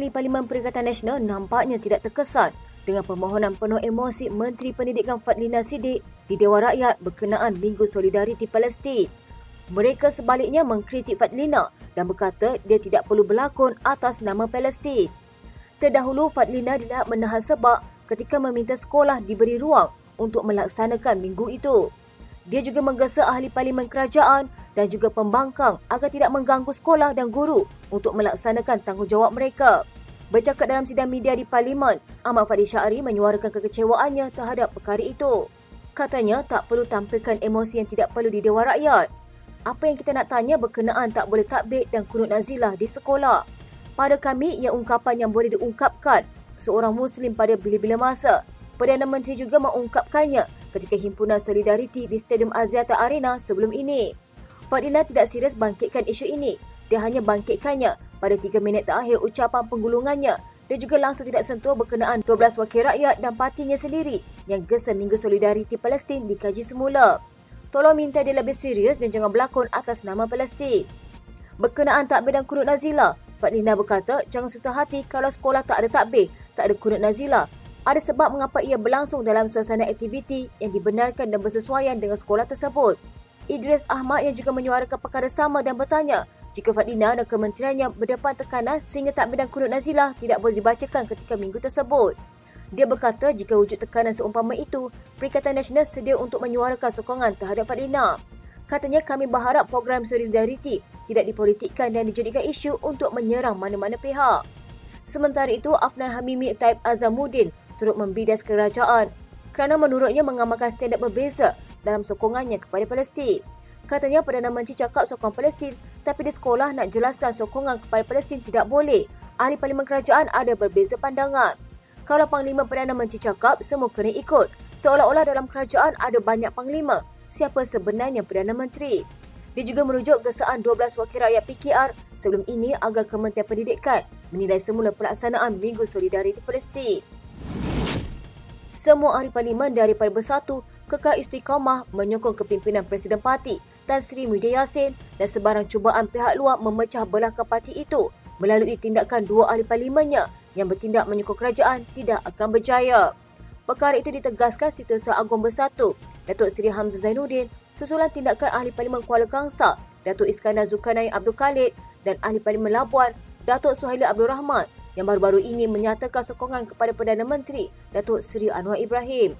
Ahli Parlimen Perikatan Nasional nampaknya tidak terkesan dengan permohonan penuh emosi Menteri Pendidikan Fadlina Siddiq di Dewan Rakyat berkenaan Minggu Solidariti Palestin. Mereka sebaliknya mengkritik Fadlina dan berkata dia tidak perlu berlakon atas nama Palestin. Terdahulu, Fadlina dilihat menahan sebab ketika meminta sekolah diberi ruang untuk melaksanakan minggu itu. Dia juga menggesa ahli parlimen kerajaan dan juga pembangkang agar tidak mengganggu sekolah dan guru untuk melaksanakan tanggungjawab mereka. Bercakap dalam sidang media di parlimen, Ahmad Fadil Syahri menyuarakan kekecewaannya terhadap perkara itu. Katanya tak perlu tampilkan emosi yang tidak perlu di Dewan Rakyat. Apa yang kita nak tanya berkenaan tak boleh takbir dan kunut nazilah di sekolah. Pada kami, ia ungkapan yang boleh diungkapkan seorang Muslim pada bila-bila masa. Perdana Menteri juga mengungkapkannya ketika himpunan Solidariti di Stadium Axiata Arena sebelum ini. Fadlina tidak serius bangkitkan isu ini. Dia hanya bangkitkannya pada 3 minit terakhir ucapan penggulungannya. Dia juga langsung tidak sentuh berkenaan 12 wakil rakyat dan partinya sendiri yang gesa Minggu Solidariti Palestin dikaji semula. Tolong minta dia lebih serius dan jangan berlakon atas nama Palestin. Berkenaan takbir dan kunut nazilah, Fadlina berkata jangan susah hati kalau sekolah tak ada takbir, tak ada kunut nazilah. Ada sebab mengapa ia berlangsung dalam suasana aktiviti yang dibenarkan dan bersesuaian dengan sekolah tersebut. Idris Ahmad yang juga menyuarakan perkara sama dan bertanya jika Fadlina dan kementeriannya berdepan tekanan sehingga takbir dan kunut nazilah tidak boleh dibacakan ketika minggu tersebut. Dia berkata jika wujud tekanan seumpama itu, Perikatan Nasional sedia untuk menyuarakan sokongan terhadap Fadlina. Katanya kami berharap program Solidariti tidak dipolitikkan dan dijadikan isu untuk menyerang mana-mana pihak. Sementara itu, Afnan Hamimi Taib Azamuddin turut membidas kerajaan kerana menurutnya mengamalkan standard berbeza dalam sokongannya kepada Palestin. Katanya Perdana Menteri cakap sokong Palestin tapi di sekolah nak jelaskan sokongan kepada Palestin tidak boleh. Ahli Parlimen Kerajaan ada berbeza pandangan. Kalau Panglima Perdana Menteri cakap semua kena ikut. Seolah-olah dalam kerajaan ada banyak panglima. Siapa sebenarnya Perdana Menteri? Dia juga merujuk gesaan 12 wakil rakyat PKR sebelum ini agar Kementerian Pendidikan menilai semula pelaksanaan Minggu Solidariti Palestin. Semua ahli parlimen daripada Bersatu kekal istiqamah menyokong kepimpinan Presiden Parti Tan Sri Muhyiddin Yassin dan sebarang cubaan pihak luar memecah belahkan parti itu melalui tindakan dua ahli parlimennya yang bertindak menyokong kerajaan tidak akan berjaya. Perkara itu ditegaskan Setiausaha Agung Bersatu Datuk Seri Hamzah Zainuddin susulan tindakan ahli parlimen Kuala Kangsar Datuk Iskandar Zulkarnain Abdul Khalid dan ahli parlimen Labuan Datuk Suhaili Abdul Rahman yang baru-baru ini menyatakan sokongan kepada Perdana Menteri Datuk Seri Anwar Ibrahim.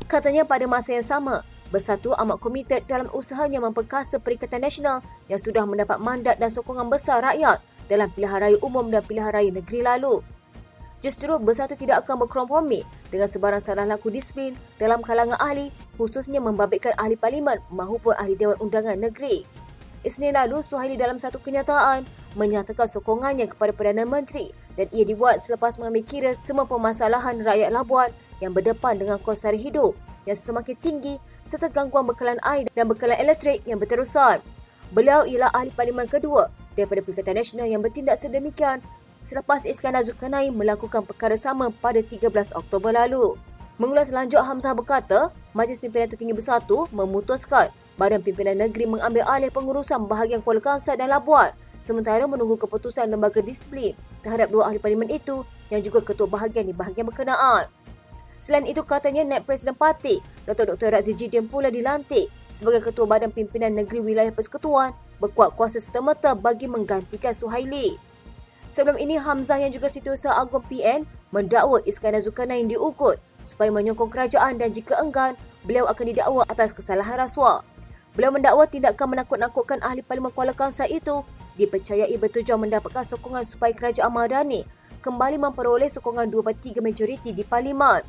Katanya pada masa yang sama, Bersatu amat komited dalam usahanya memperkasa Perikatan Nasional yang sudah mendapat mandat dan sokongan besar rakyat dalam pilihan raya umum dan pilihan raya negeri lalu. Justru Bersatu tidak akan berkompromi dengan sebarang salah laku disiplin dalam kalangan ahli, khususnya membabitkan ahli parlimen maupun ahli Dewan Undangan Negeri. Isnin lalu, Suhaili dalam satu kenyataan menyatakan sokongannya kepada Perdana Menteri dan ia dibuat selepas mengambil kira semua permasalahan rakyat Labuan yang berdepan dengan kos sara hidup yang semakin tinggi serta gangguan bekalan air dan bekalan elektrik yang berterusan. Beliau ialah ahli parlimen kedua daripada Perikatan Nasional yang bertindak sedemikian selepas Iskandar Zulkarnain melakukan perkara sama pada 13 Oktober lalu. Mengulas lanjut, Hamzah berkata, Majlis Pimpinan Tertinggi Bersatu memutuskan Badan Pimpinan Negeri mengambil alih pengurusan bahagian Kuala Kangsar dan Labuan sementara menunggu keputusan Lembaga Disiplin terhadap dua ahli parlimen itu yang juga ketua bahagian di bahagian berkenaan. Selain itu, katanya Naib Presiden Parti, Datuk Dr. Razzie Jidin pula dilantik sebagai Ketua Badan Pimpinan Negeri Wilayah Persekutuan berkuat kuasa serta-merta bagi menggantikan Suhaili. Sebelum ini, Hamzah yang juga Setiausaha Agung PN mendakwa Iskandar Zulkarnain diugut supaya menyokong kerajaan dan jika enggan, beliau akan didakwa atas kesalahan rasuah. Beliau mendakwa tindakan menakut-nakutkan ahli parlimen Kuala Kangsar itu dipercayai bertujuan mendapatkan sokongan supaya kerajaan Madani kembali memperoleh sokongan 2/3 majoriti di parlimen.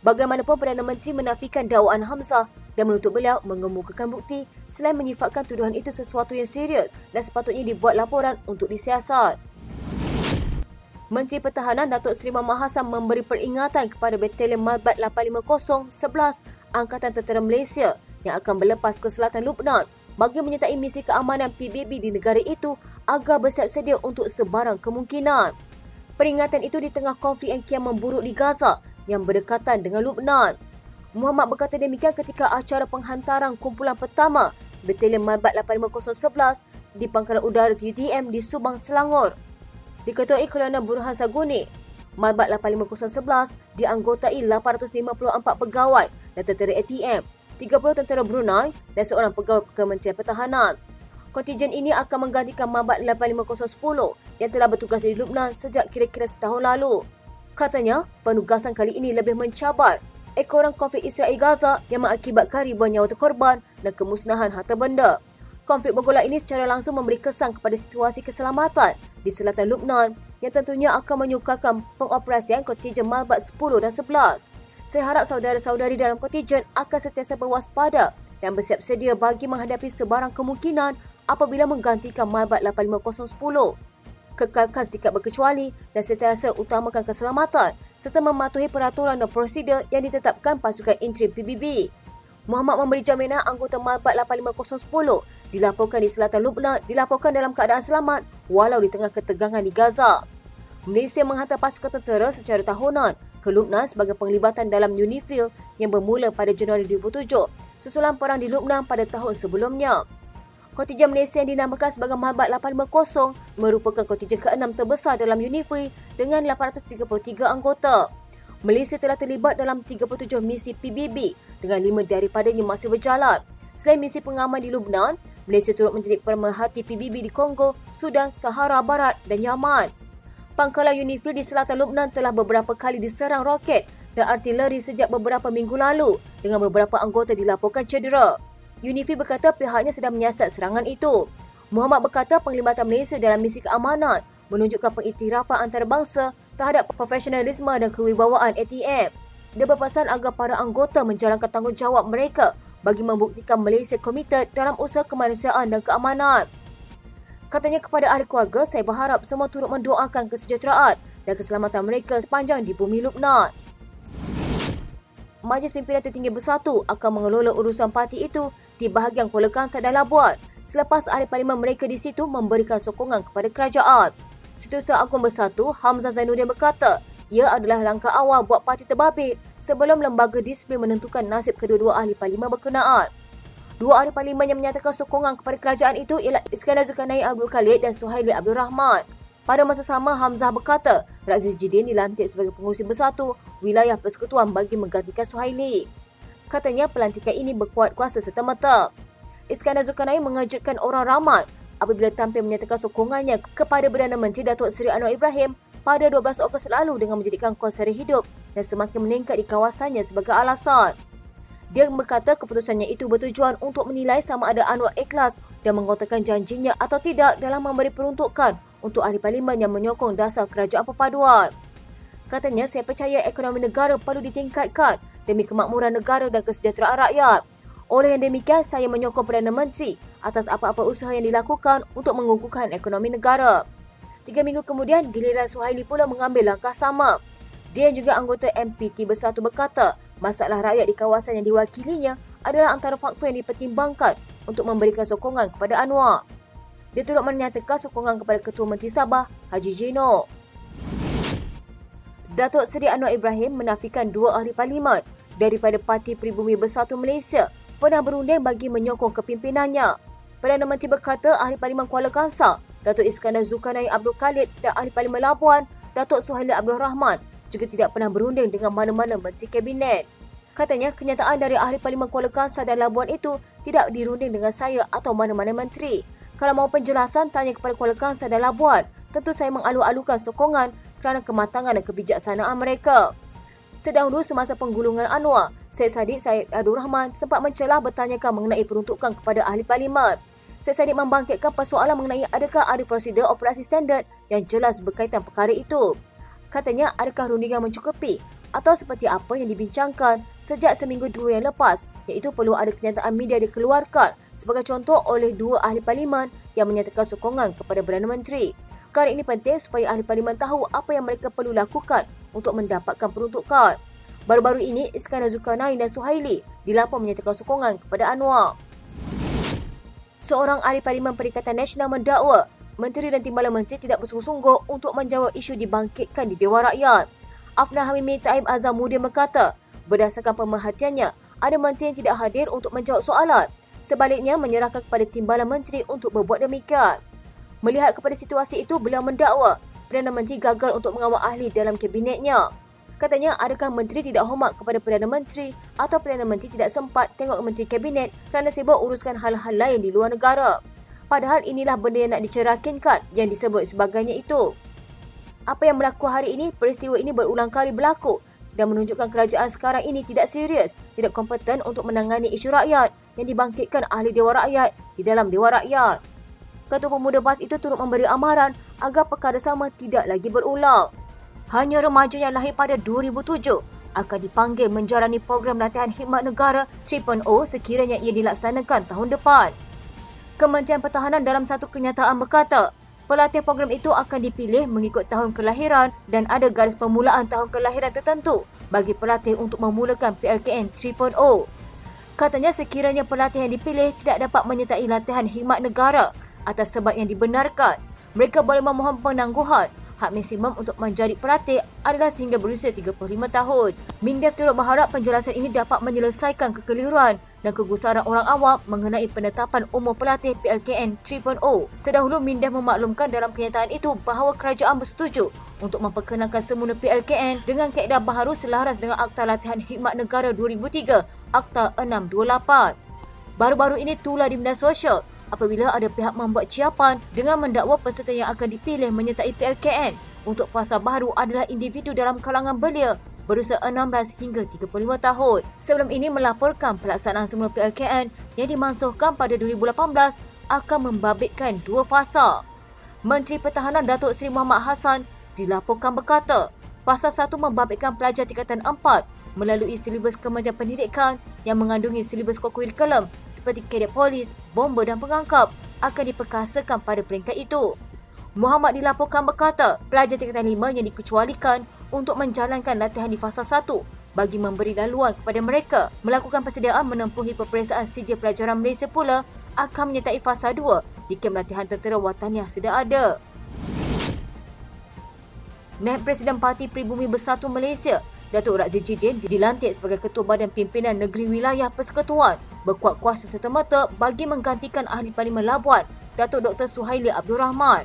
Bagaimanapun, Perdana Menteri menafikan dakwaan Hamzah dan menuntut beliau mengemukakan bukti selain menyifatkan tuduhan itu sesuatu yang serius dan sepatutnya dibuat laporan untuk disiasat. Menteri Pertahanan Datuk Seri Mahmud Hassan memberi peringatan kepada Batalion Malbat 850 11 Angkatan Tentera Malaysia yang akan berlepas ke selatan Lubnan bagi menyertai misi keamanan PBB di negara itu agar bersiap sedia untuk sebarang kemungkinan. Peringatan itu di tengah konflik yang kian memburuk di Gaza yang berdekatan dengan Lubnan. Muhammad berkata demikian ketika acara penghantaran kumpulan pertama Batalion Malbat 850 11 di Pangkalan Udara UTM di Subang, Selangor. diketuai Kelana Burhan Saguni. Malbat 85011 dianggotai 854 pegawai dan tentera ATM, 30 tentera Brunei dan seorang pegawai Kementerian Pertahanan. Kontijen ini akan menggantikan Malbat 85010 yang telah bertugas di Lubnan sejak kira-kira setahun lalu. Katanya, penugasan kali ini lebih mencabar ekoran konflik Israel Gaza yang mengakibatkan ribuan nyawa terkorban dan kemusnahan harta benda. Konflik bergolak ini secara langsung memberi kesan kepada situasi keselamatan di selatan Lubnan yang tentunya akan menyukarkan pengoperasian kontijen Malbat 10 dan 11. Saya harap saudara-saudari dalam kontijen akan sentiasa berwaspada dan bersiap sedia bagi menghadapi sebarang kemungkinan apabila menggantikan Malbat 85010. Kekalkan setiap berkecuali dan sentiasa utamakan keselamatan serta mematuhi peraturan dan prosedur yang ditetapkan pasukan interim PBB. Muhammad memberi jaminan anggota Malbat 85010 dilaporkan di selatan Lubnan dilaporkan dalam keadaan selamat walau di tengah ketegangan di Gaza. Malaysia menghantar pasukan tentera secara tahunan ke Lubnan sebagai penglibatan dalam UNIFIL yang bermula pada Januari 2007 susulan perang di Lubnan pada tahun sebelumnya. Kontijen Malaysia yang dinamakan sebagai Malbat 850 merupakan kontijen ke-6 terbesar dalam UNIFIL dengan 833 anggota. Malaysia telah terlibat dalam 37 misi PBB dengan 5 daripadanya masih berjalan. Selain misi pengaman di Lubnan, Malaysia turut menjadi pemerhati PBB di Kongo, Sudan, Sahara Barat dan Yaman. Pangkalan UNIFIL di selatan Lubnan telah beberapa kali diserang roket dan artileri sejak beberapa minggu lalu dengan beberapa anggota dilaporkan cedera. UNIFIL berkata pihaknya sedang menyiasat serangan itu. Muhammad berkata penglibatan Malaysia dalam misi keamanan menunjukkan pengiktirafan antarabangsa terhadap profesionalisme dan kewibawaan ATM. Dia berpesan agar para anggota menjalankan tanggungjawab mereka bagi membuktikan Malaysia komited dalam usaha kemanusiaan dan keamanan. Katanya kepada ahli keluarga, saya berharap semua turut mendoakan kesejahteraan dan keselamatan mereka sepanjang di bumi Lubnan. Majlis Pimpinan Tertinggi Bersatu akan mengelola urusan parti itu di bahagian Kuala Kangsar dan Labuan selepas ahli parlimen mereka di situ memberikan sokongan kepada kerajaan. Setiausaha Agung Bersatu, Hamzah Zainuddin berkata, ia adalah langkah awal buat parti terbabit sebelum lembaga disiplin menentukan nasib kedua-dua ahli parlimen berkenaan. Dua ahli parlimen yang menyatakan sokongan kepada kerajaan itu ialah Iskandar Zulkarnain Abdul Khalid dan Suhaili Abdul Rahman. Pada masa sama, Hamzah berkata, Raziz Jidin dilantik sebagai pengurusi bersatu wilayah persekutuan bagi menggantikan Suhaili. Katanya pelantikan ini berkuat kuasa serta-merta. Iskandar Zulkarnain mengejutkan orang ramai apabila tampil menyatakan sokongannya kepada Perdana Menteri Datuk Seri Anwar Ibrahim pada 12 Ogos lalu dengan menjadikan kos sara hidup dan semakin meningkat di kawasannya sebagai alasan. Dia berkata keputusannya itu bertujuan untuk menilai sama ada Anwar ikhlas dan mengotakkan janjinya atau tidak dalam memberi peruntukan untuk ahli parlimen yang menyokong dasar kerajaan perpaduan. Katanya, saya percaya ekonomi negara perlu ditingkatkan demi kemakmuran negara dan kesejahteraan rakyat. Oleh yang demikian, saya menyokong Perdana Menteri atas apa-apa usaha yang dilakukan untuk mengukuhkan ekonomi negara. 3 minggu kemudian, giliran Suhaili pula mengambil langkah sama. Dia yang juga anggota MPT Bersatu berkata, masalah rakyat di kawasan yang diwakilinya adalah antara faktor yang dipertimbangkan untuk memberikan sokongan kepada Anwar. Dia turut menyatakan sokongan kepada Ketua Menteri Sabah, Haji Jino. Datuk Seri Anwar Ibrahim menafikan dua ahli parlimen daripada Parti Pribumi Bersatu Malaysia pernah berunding bagi menyokong kepimpinannya. Perdana Menteri berkata ahli parlimen Kuala Kangsar, Datuk Iskandar Zulkarnain Abdul Khalid dan ahli parlimen Labuan, Datuk Suhaili Abdul Rahman juga tidak pernah berunding dengan mana-mana menteri kabinet. Katanya kenyataan dari ahli parlimen Kuala Kangsar dan Labuan itu tidak dirunding dengan saya atau mana-mana menteri. Kalau mahu penjelasan, tanya kepada Kuala Kangsar dan Labuan. Tentu saya mengalu-alukan sokongan kerana kematangan dan kebijaksanaan mereka. Terdahulu semasa penggulungan Anwar, Syed Saddiq Syed Abdul Rahman sempat mencelah bertanyakan mengenai peruntukan kepada ahli parlimen. Syed Saddiq membangkitkan persoalan mengenai adakah ada prosedur operasi standard yang jelas berkaitan perkara itu. Katanya adakah rundingan mencukupi atau seperti apa yang dibincangkan sejak seminggu dua yang lepas, iaitu perlu ada kenyataan media dikeluarkan sebagai contoh oleh dua ahli parlimen yang menyatakan sokongan kepada Perdana Menteri. Perkara ini penting supaya ahli parlimen tahu apa yang mereka perlu lakukan untuk mendapatkan peruntukan. Baru-baru ini, Iskandar Zulkarnain dan Suhaili dilapor menyatakan sokongan kepada Anwar. Seorang ahli parlimen Perikatan Nasional mendakwa Menteri dan Timbalan Menteri tidak bersungguh-sungguh untuk menjawab isu dibangkitkan di Dewan Rakyat. Afnan Hamimi Taib Azamuddin berkata, berdasarkan pemerhatiannya, ada menteri yang tidak hadir untuk menjawab soalan. Sebaliknya, menyerahkan kepada Timbalan Menteri untuk berbuat demikian. Melihat kepada situasi itu, beliau mendakwa Perdana Menteri gagal untuk mengawal ahli dalam kabinetnya. Katanya, adakah menteri tidak hormat kepada Perdana Menteri atau Perdana Menteri tidak sempat tengok menteri kabinet kerana sibuk uruskan hal-hal lain di luar negara. Padahal inilah benda yang nak dicerakinkan yang disebut sebagainya itu. Apa yang berlaku hari ini, peristiwa ini berulang kali berlaku dan menunjukkan kerajaan sekarang ini tidak serius, tidak kompeten untuk menangani isu rakyat yang dibangkitkan ahli Dewan Rakyat di dalam Dewan Rakyat. Ketua Pemuda PAS itu turut memberi amaran agar perkara sama tidak lagi berulang. Hanya remaja yang lahir pada 2007 akan dipanggil menjalani program latihan khidmat negara 3.0 sekiranya ia dilaksanakan tahun depan. Kementerian Pertahanan dalam satu kenyataan berkata, pelatih program itu akan dipilih mengikut tahun kelahiran dan ada garis permulaan tahun kelahiran tertentu bagi pelatih untuk memulakan PLKN 3.0. Katanya sekiranya pelatih yang dipilih tidak dapat menyertai latihan khidmat negara atas sebab yang dibenarkan, mereka boleh memohon penangguhan. Hak maksimum untuk menjadi pelatih adalah sehingga berusia 35 tahun. Mindef turut berharap penjelasan ini dapat menyelesaikan kekeliruan dan kegusaran orang awam mengenai penetapan umur pelatih PLKN 3.0. Terdahulu, Mindef memaklumkan dalam kenyataan itu bahawa kerajaan bersetuju untuk memperkenalkan semula PLKN dengan kaedah baharu selaras dengan Akta Latihan Khidmat Negara 2003, Akta 628. Baru-baru ini tular di media sosial apabila ada pihak membuat ciapan dengan mendakwa peserta yang akan dipilih menyertai PLKN untuk fasa baru adalah individu dalam kalangan belia berusia 16 hingga 35 tahun. Sebelum ini melaporkan pelaksanaan semula PLKN yang dimansuhkan pada 2018 akan membabitkan dua fasa. Menteri Pertahanan Datuk Seri Mohamad Hassan dilaporkan berkata, fasa 1 membabitkan pelajar tingkatan 4 melalui silibus Kementerian Pendidikan yang mengandungi silibus kurikulum seperti kadet polis, bomber dan pengangkap akan diperkasakan pada peringkat itu. Muhammad dilaporkan berkata, pelajar tingkatan 5 yang dikecualikan untuk menjalankan latihan di fasa 1 bagi memberi laluan kepada mereka melakukan persediaan menempuhi peperiksaan sijil pelajaran Malaysia pula akan menyertai fasa 2 di kem latihan tentera wataniah sedia ada. Naib Presiden Parti Pribumi Bersatu Malaysia, Datuk Razidin dilantik sebagai Ketua Badan Pimpinan Negeri Wilayah Persekutuan berkuat kuasa serta-merta bagi menggantikan Ahli Parlimen Labuan, Datuk Dr. Suhaili Abdul Rahman.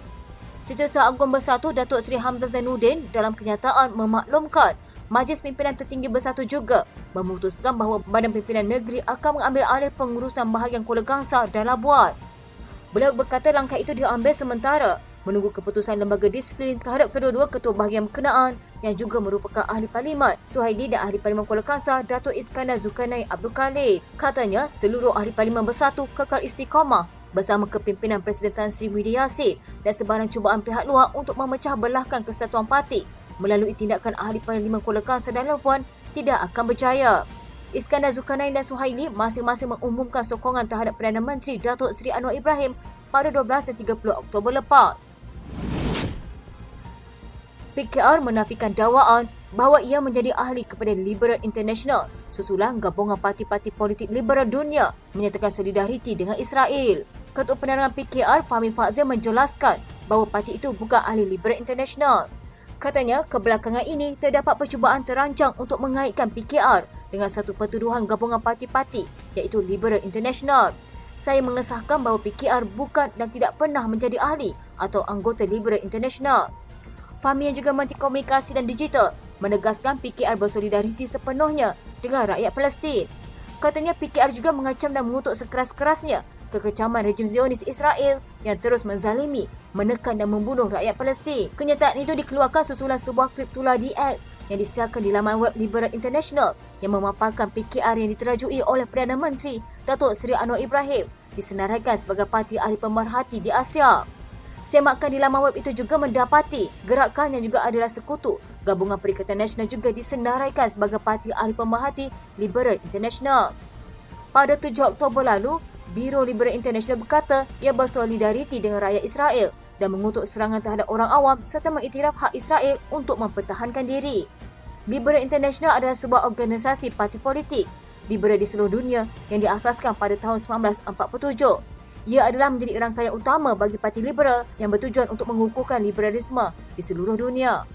Setiausaha Agung Bersatu, Datuk Seri Hamzah Zainuddin dalam kenyataan memaklumkan Majlis Pimpinan Tertinggi Bersatu juga memutuskan bahawa Badan Pimpinan Negeri akan mengambil alih pengurusan bahagian Kuala Kangsar dan Labuan. Beliau berkata langkah itu diambil sementara menunggu keputusan Lembaga Disiplin terhadap kedua-dua ketua bahagian berkenaan yang juga merupakan Ahli Parlimen Suhaili dan Ahli Parlimen Kuala Kangsar Datuk Iskandar Zulkarnain Abdul Khalid. Katanya seluruh Ahli Parlimen Bersatu kekal istiqamah bersama kepimpinan Presiden Tan Sri Muhyiddin Yassin dan sebarang cubaan pihak luar untuk memecah belahkan kesatuan parti melalui tindakan Ahli Parlimen Kuala Kangsar dan Labuan tidak akan berjaya. Iskandar Zulkarnain dan Suhaili masing-masing mengumumkan sokongan terhadap Perdana Menteri Datuk Seri Anwar Ibrahim pada 12 dan 30 Oktober lepas. PKR menafikan dakwaan bahawa ia menjadi ahli kepada Liberal International susulan gabungan parti-parti politik liberal dunia menyatakan solidariti dengan Israel. Ketua Penerangan PKR Fahmi Fadzil menjelaskan bahawa parti itu bukan ahli Liberal International. Katanya, kebelakangan ini terdapat percubaan terancang untuk mengaitkan PKR dengan satu pertuduhan gabungan parti-parti iaitu Liberal International. Saya mengesahkan bahawa PKR bukan dan tidak pernah menjadi ahli atau anggota Liberal International. Fahmi yang juga Menteri Komunikasi dan Digital menegaskan PKR bersolidariti sepenuhnya dengan rakyat Palestin. Katanya PKR juga mengacam dan mengutuk sekeras-kerasnya kekecaman rejim Zionis Israel yang terus menzalimi, menekan dan membunuh rakyat Palestin. Kenyataan itu dikeluarkan susulan sebuah klip tular di X yang disiarkan di laman web Liberal International yang memaparkan PKR yang diterajui oleh Perdana Menteri Datuk Seri Anwar Ibrahim disenaraikan sebagai parti ahli pemerhati di Asia. Semakkan di laman web itu juga mendapati gerakan yang juga adalah sekutu Gabungan Perikatan Nasional juga disenaraikan sebagai parti ahli pemerhati Liberal International. Pada 7 Oktober lalu, Biro Liberal International berkata ia bersolidariti dengan rakyat Israel dan mengutuk serangan terhadap orang awam serta mengiktiraf hak Israel untuk mempertahankan diri. Liberal International adalah sebuah organisasi parti politik liberal di seluruh dunia yang diasaskan pada tahun 1947. Ia adalah menjadi rangkaian utama bagi parti liberal yang bertujuan untuk mengukuhkan liberalisme di seluruh dunia.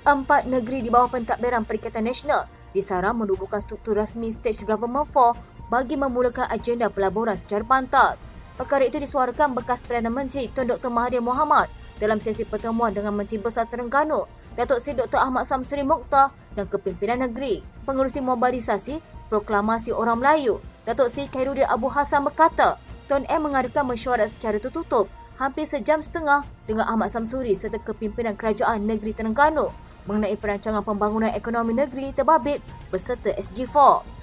4 negeri di bawah pentadbiran Perikatan Nasional disarang menubuhkan struktur rasmi Stage Government 4 bagi memulakan agenda pelaburan secara pantas. Perkara itu disuarakan bekas Perdana Menteri Tun Dr. Mahathir Mohamad dalam sesi pertemuan dengan Menteri Besar Terengganu, Datuk Seri Dr. Ahmad Samsuri Mokhtar dan Kepimpinan Negeri. Pengerusi Mobilisasi Proklamasi Orang Melayu, Datuk Seri Khairuddin Abu Hassan berkata, Tun M mengadakan mesyuarat secara tertutup hampir sejam setengah dengan Ahmad Samsuri serta Kepimpinan Kerajaan Negeri Terengganu mengenai perancangan pembangunan ekonomi negeri terbabit beserta SG4.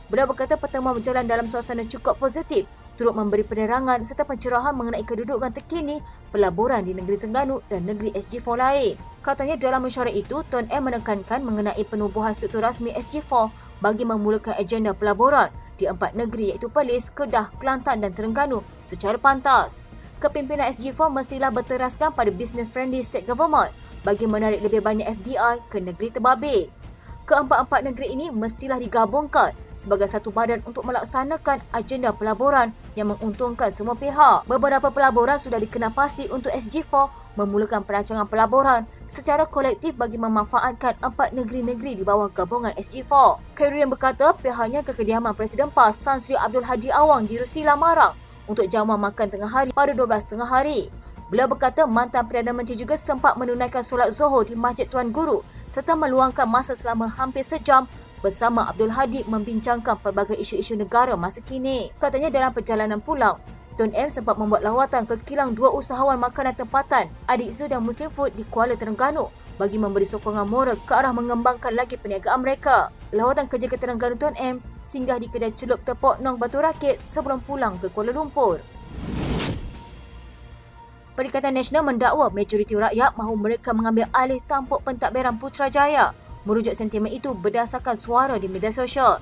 Beliau berkata pertemuan berjalan dalam suasana cukup positif, turut memberi penerangan serta pencerahan mengenai kedudukan terkini pelaburan di negeri Terengganu dan negeri SG4 lain. Katanya dalam mesyuarat itu, Tun M menekankan mengenai penubuhan struktur rasmi SG4 bagi memulakan agenda pelaburan di 4 negeri iaitu Perlis, Kedah, Kelantan dan Terengganu secara pantas. Kepimpinan SG4 mestilah berteraskan pada business friendly state government bagi menarik lebih banyak FDI ke negeri terbabit. Keempat-empat negeri ini mestilah digabungkan sebagai satu badan untuk melaksanakan agenda pelaburan yang menguntungkan semua pihak. Beberapa pelaburan sudah dikenal pasti untuk SG4 memulakan perancangan pelaburan secara kolektif bagi memanfaatkan 4 negeri-negeri di bawah gabungan SG4. Khairuddin berkata pihaknya ke kediaman Presiden PAS Tan Sri Abdul Hadi Awang di Rusila Marang untuk jamuan makan tengah hari pada 12.30 hari. Beliau berkata mantan Perdana Menteri juga sempat menunaikan solat Zuhur di Masjid Tuan Guru serta meluangkan masa selama hampir sejam bersama Abdul Hadi membincangkan pelbagai isu-isu negara masa kini. Katanya dalam perjalanan pulang, Tun M sempat membuat lawatan ke kilang 2 usahawan makanan tempatan Adiksu dan Muslim Food di Kuala Terengganu bagi memberi sokongan moral ke arah mengembangkan lagi perniagaan mereka. Lawatan kerja ke Terengganu Tun M singgah di kedai celup Tepok Nong Batu Rakit sebelum pulang ke Kuala Lumpur. Perikatan Nasional mendakwa majoriti rakyat mahu mereka mengambil alih tampuk pentadbiran Putrajaya. Merujuk sentimen itu berdasarkan suara di media sosial.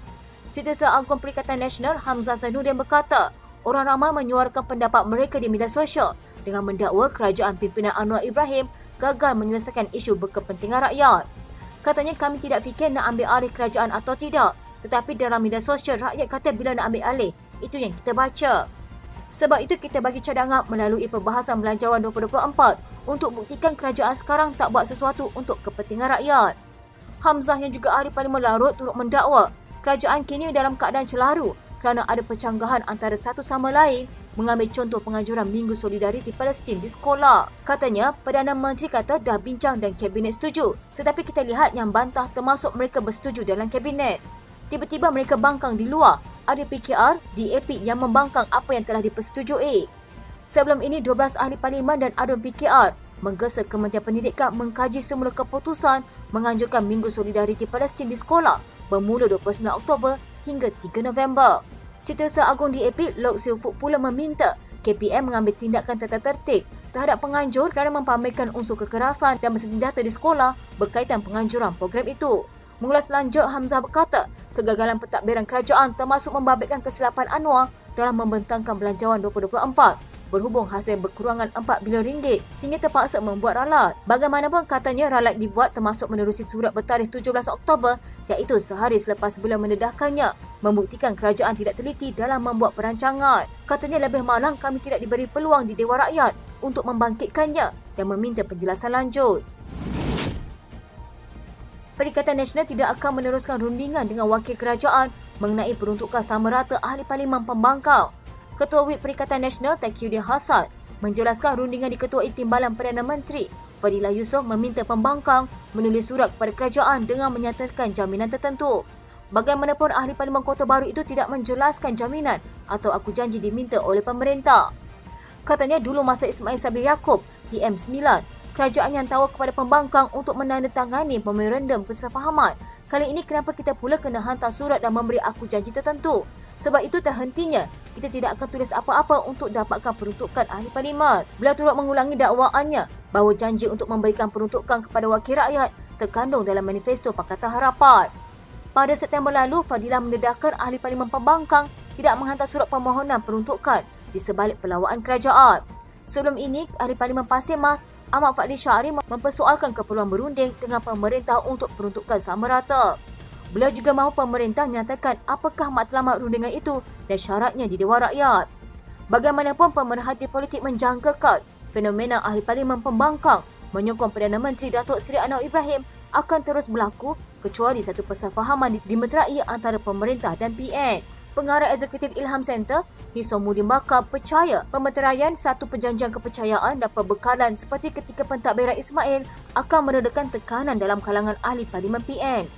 Setiausaha Agung Perikatan Nasional Hamzah Zainuddin berkata, orang ramai menyuarakan pendapat mereka di media sosial dengan mendakwa kerajaan pimpinan Anwar Ibrahim gagal menyelesaikan isu berkepentingan rakyat. Katanya kami tidak fikir nak ambil alih kerajaan atau tidak, tetapi dalam media sosial rakyat kata bila nak ambil alih, itu yang kita baca. Sebab itu kita bagi cadangan melalui perbahasan Belanjawan 2024 untuk buktikan kerajaan sekarang tak buat sesuatu untuk kepentingan rakyat. Hamzah yang juga ahli Parlimen Larut turut mendakwa kerajaan kini dalam keadaan celaru kerana ada percanggahan antara satu sama lain mengambil contoh penganjuran Minggu Solidariti Palestin di sekolah. Katanya, Perdana Menteri kata dah bincang dan Kabinet setuju, tetapi kita lihat yang bantah termasuk mereka bersetuju dalam Kabinet. Tiba-tiba mereka bangkang di luar. Ada PKR, DAP yang membangkang apa yang telah dipersetujui. Sebelum ini, 12 ahli Parlimen dan adun PKR menggesa Kementerian Pendidikan mengkaji semula keputusan menganjurkan Minggu Solidariti Palestin di sekolah bermula 29 Oktober hingga 3 November. Setiausaha Agung DAP, Lok Siu Fuk pula meminta KPM mengambil tindakan tata tertib terhadap penganjur kerana mempamerkan unsur kekerasan dan bersenjata di sekolah berkaitan penganjuran program itu. Mengulas lanjut, Hamzah berkata, kegagalan pentadbiran kerajaan termasuk membabitkan kesilapan Anwar dalam membentangkan Belanjawan 2024 berhubung hasil berkurangan 4 bilion ringgit sehingga terpaksa membuat ralat. Bagaimanapun katanya ralat dibuat termasuk menerusi surat bertarikh 17 Oktober iaitu sehari selepas beliau mendedahkannya membuktikan kerajaan tidak teliti dalam membuat perancangan. Katanya lebih malang kami tidak diberi peluang di Dewan Rakyat untuk membangkitkannya dan meminta penjelasan lanjut. Perikatan Nasional tidak akan meneruskan rundingan dengan wakil kerajaan mengenai peruntukan sama rata ahli Parlimen Pembangkang. Ketua Whip Perikatan Nasional Taqiyuddin Hasan menjelaskan rundingan di Ketua Timbalan Perdana Menteri Fadilah Yusof meminta Pembangkang menulis surat kepada kerajaan dengan menyatakan jaminan tertentu. Bagaimanapun ahli Parlimen Kota Baru itu tidak menjelaskan jaminan atau aku janji diminta oleh pemerintah. Katanya dulu masa Ismail Sabri Yaakob PM9 kerajaan yang tahu kepada Pembangkang untuk menandatangani memorandum kesefahaman. Kali ini kenapa kita pula kena hantar surat dan memberi aku janji tertentu? Sebab itu terhentinya, kita tidak akan tulis apa-apa untuk dapatkan peruntukan ahli parlimen. Beliau turut mengulangi dakwaannya bahawa janji untuk memberikan peruntukan kepada wakil rakyat terkandung dalam manifesto Pakatan Harapan. Pada September lalu, Fadilah mendedahkan ahli Parlimen Pembangkang tidak menghantar surat permohonan peruntukan di sebalik pelawaan kerajaan. Sebelum ini, ahli Parlimen Pasir Mas Ahmad Fadli Syahri mempersoalkan keperluan berunding dengan pemerintah untuk peruntukan sama rata. Beliau juga mahu pemerintah nyatakan apakah matlamat rundingan itu dan syaratnya di Dewan Rakyat. Bagaimanapun, pemerhati politik menjangkakan fenomena ahli Parlimen Pembangkang menyokong Perdana Menteri Datuk Seri Anwar Ibrahim akan terus berlaku kecuali satu persefahaman dimeterai antara pemerintah dan PN. Pengarah Eksekutif Ilham Center, Hisomudin Bakar percaya pemeteraian satu perjanjian kepercayaan dan perbekalan seperti ketika pentadbiran Ismail akan meredakan tekanan dalam kalangan ahli Parlimen PN.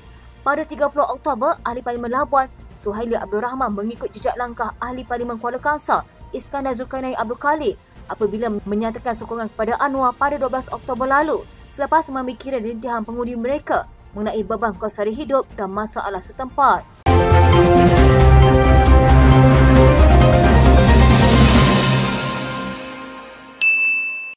Pada 30 Oktober, Ahli Parlimen Labuan, Suhaili Abdul Rahman mengikut jejak langkah Ahli Parlimen Kuala Kangsar, Iskandar Zulkarnain Abdul Khalid apabila menyatakan sokongan kepada Anwar pada 12 Oktober lalu selepas mengambil kira rintihan pengundi mereka mengenai beban kos sehari hidup dan masalah setempat.